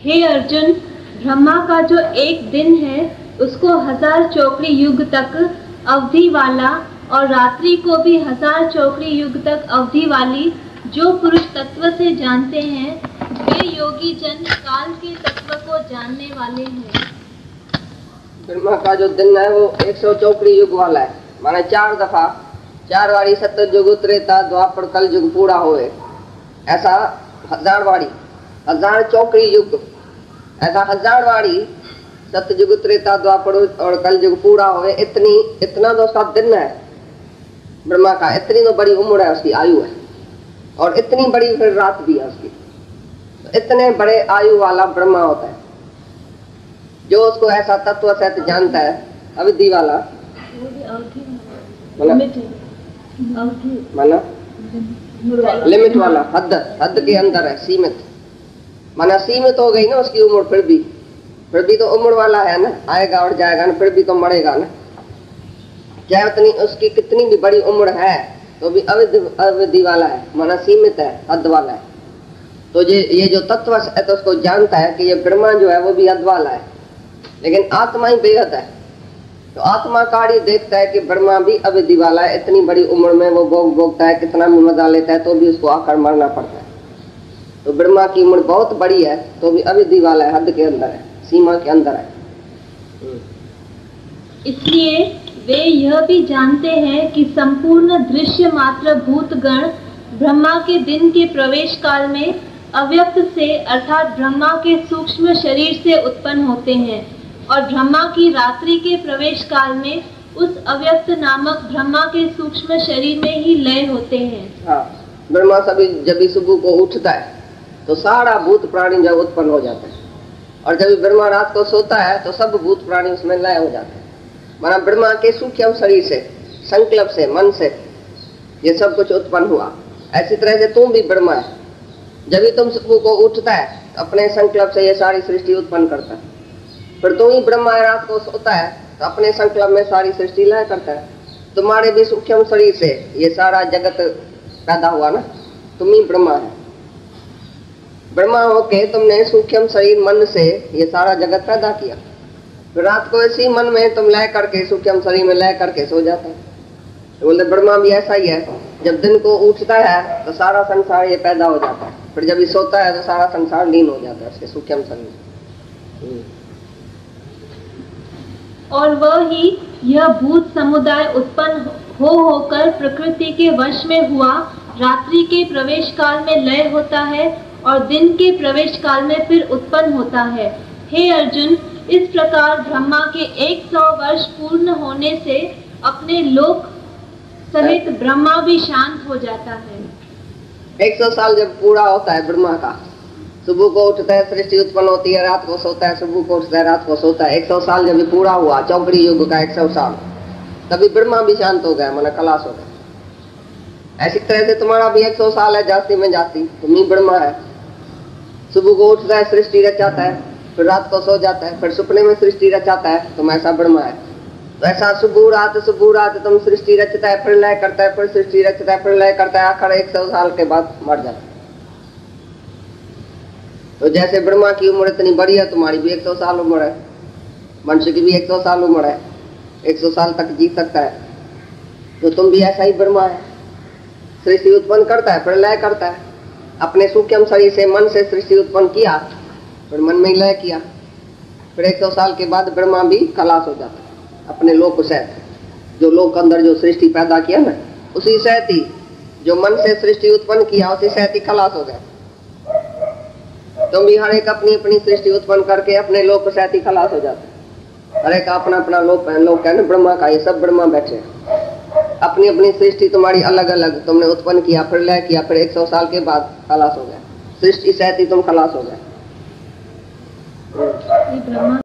हे अर्जुन, ब्रह्मा का जो एक दिन है उसको 1000 चौकड़ी युग तक अवधि वाला और रात्रि को भी 1000 चौकड़ी युग तक अवधि वाली जो पुरुष तत्व से जानते हैं वे योगी जन काल के तत्व को जानने वाले हैं। ब्रह्मा का जो दिन है वो 100 चौकड़ी युग वाला है, माने 4 दफा 4 वारी सतयुग त्रेता द्वापर कल युग पूरा होए, ऐसा 1000 वारी 1000 चौकड़ी युग, ऐसा 1000 वारी सतयुग त्रेता द्वापर और कल युग पूरा होए। इतना तो उसका दिन है ब्रह्मा का, इतनी तो बड़ी उम्र है उसकी, आयु है, और इतनी बड़ी फिर रात भी है उसकी। तो इतने बड़े आयु वाला ब्रह्मा होता है जो उसको ऐसा तत्व सहित जानता है, अविधि वाला माना लिमिट वाला, हद के अंदर है, सीमित माना सीमित हो गई ना उसकी उम्र, फिर भी तो उम्र वाला है ना, आएगा और जाएगा ना, फिर भी तो मरेगा ना। चाहे उतनी उसकी कितनी भी बड़ी उम्र है तो भी अविधि वाला है, माना सीमित है, हद वाला है। तो ये जो तत्व है तो उसको जानता है कि ये ब्रह्मा जो है वो भी हद वाला है, लेकिन आत्मा ही बेहद है। तो आत्मा कार्य देखता है कि ब्रह्मा भी अविधि वाला है, इतनी बड़ी उम्र में वो भोगता है, कितना भी मजा लेता है, तो भी उसको आकर मरना पड़ता है। तो ब्रह्मा की उम्र बहुत बड़ी है तो भी अविधि वाला है, हद के अंदर है, सीमा के अंदर है। इसलिए वे यह भी जानते हैं कि संपूर्ण दृश्य मात्र भूतगण ब्रह्मा के दिन के प्रवेश काल में अव्यक्त से अर्थात ब्रह्मा के सूक्ष्म शरीर से उत्पन्न होते हैं और ब्रह्मा की रात्रि के प्रवेश काल में उस अव्यक्त नामक ब्रह्मा के सूक्ष्म शरीर में ही लय होते हैं। हाँ, ब्रह्मा सभी जब भी सुबह को उठता है तो सारा भूत प्राणी जब उत्पन्न हो जाता है, और जब ब्रह्मा रात को सोता है तो सब भूत प्राणी उसमें लय हो जाते हैं। माना ब्रह्मा के सूक्ष्म शरीर से, संकल्प से, मन से ये सब कुछ उत्पन्न हुआ। ऐसी तरह से तुम भी ब्रह्मा है, जब भी तुम सुबह को उठता है अपने संकल्प से ये सारी सृष्टि उत्पन्न करता है। फिर तुम ही ब्रह्मा है, रात को सोता है तो अपने संकल्प में सारी सृष्टि लय करता है। तुम्हारे भी सूक्ष्म शरीर से ये सारा जगत पैदा हुआ ना, तुम ही ब्रह्मा है। ब्रह्मा होके तुमने सूक्ष्म शरीर मन से ये सारा जगत पैदा किया, फिर रात को इसी मन में तुम लय करके सूक्ष्म शरीर में लय करके सो जाता है। तो बोलते ब्रह्मा भी ऐसा ही है, जब दिन को उठता है तो सारा संसार ये पैदा हो जाता है, फिर जब ये सोता है तो सारा संसार लीन हो जाता है उसके सूक्ष्म शरीर। और वह ही यह भूत समुदाय उत्पन्न होकर प्रकृति के वश में हुआ रात्रि के प्रवेश काल में लय होता है और दिन के प्रवेश काल में फिर उत्पन्न होता है। हे अर्जुन, इस प्रकार ब्रह्मा के 100 वर्ष पूर्ण होने से अपने लोक सहित ब्रह्मा भी शांत हो जाता है। 100 साल जब पूरा होता है ब्रह्मा का, सुबह को उठता है सृष्टि उत्पन्न होती है, रात को सोता है, सुबह को उठता है, रात को सोता है। 100 साल जब पूरा हुआ, चौकड़ी युग का 100 साल, तभी ब्रह्मा भी शांत हो गया, माना खलास हो गया। ऐसी तरह से तुम्हारा भी 100 साल है जाति में जाति, तुम ही ब्रह्मा है। सुबह को उठता है सृष्टि रचाता है, फिर रात को सो जाता है, फिर सपने में सृष्टि रचाता है, तुम ऐसा ब्रह्मा है। तो ऐसा सुबह रात तुम सृष्टि रचता है, फिर लय करता है, फिर सृष्टि रचता है, फिर लय करता है, आखिर 100 साल के बाद मर जाता है। तो जैसे ब्रह्मा की उम्र इतनी बड़ी है, तुम्हारी भी 100 साल उम्र है, मनुष्य की भी 100 साल उम्र है, 100 साल तक जी सकता है। तो तुम भी ऐसा ही ब्रह्मा है, सृष्टि उत्पन्न करता है, फिर लय करता है। अपने सूक्ष्म शरीर से, मन से सृष्टि उत्पन्न किया, फिर मन में लय किया, फिर 100 साल के बाद ब्रह्मा भी खलास हो जाता है अपने लोक सहित। जो लोक अंदर जो सृष्टि पैदा किया ना, उसी सहित ही जो मन से सृष्टि उत्पन्न किया उसी सहित ही खलास हो गया। तुम भी हर एक अपनी अपनी सृष्टि उत्पन्न करके अपने लोक सहित ही खलास हो जाता है। हर एक अपना अपना लोक है ना ब्रह्मा का, ये सब ब्रह्मा बैठे अपनी अपनी सृष्टि तुम्हारी अलग अलग तुमने उत्पन्न किया, फिर लय किया, फिर 100 साल के बाद खलास हो गया, सृष्टि सहित ही तुम खलास हो गए।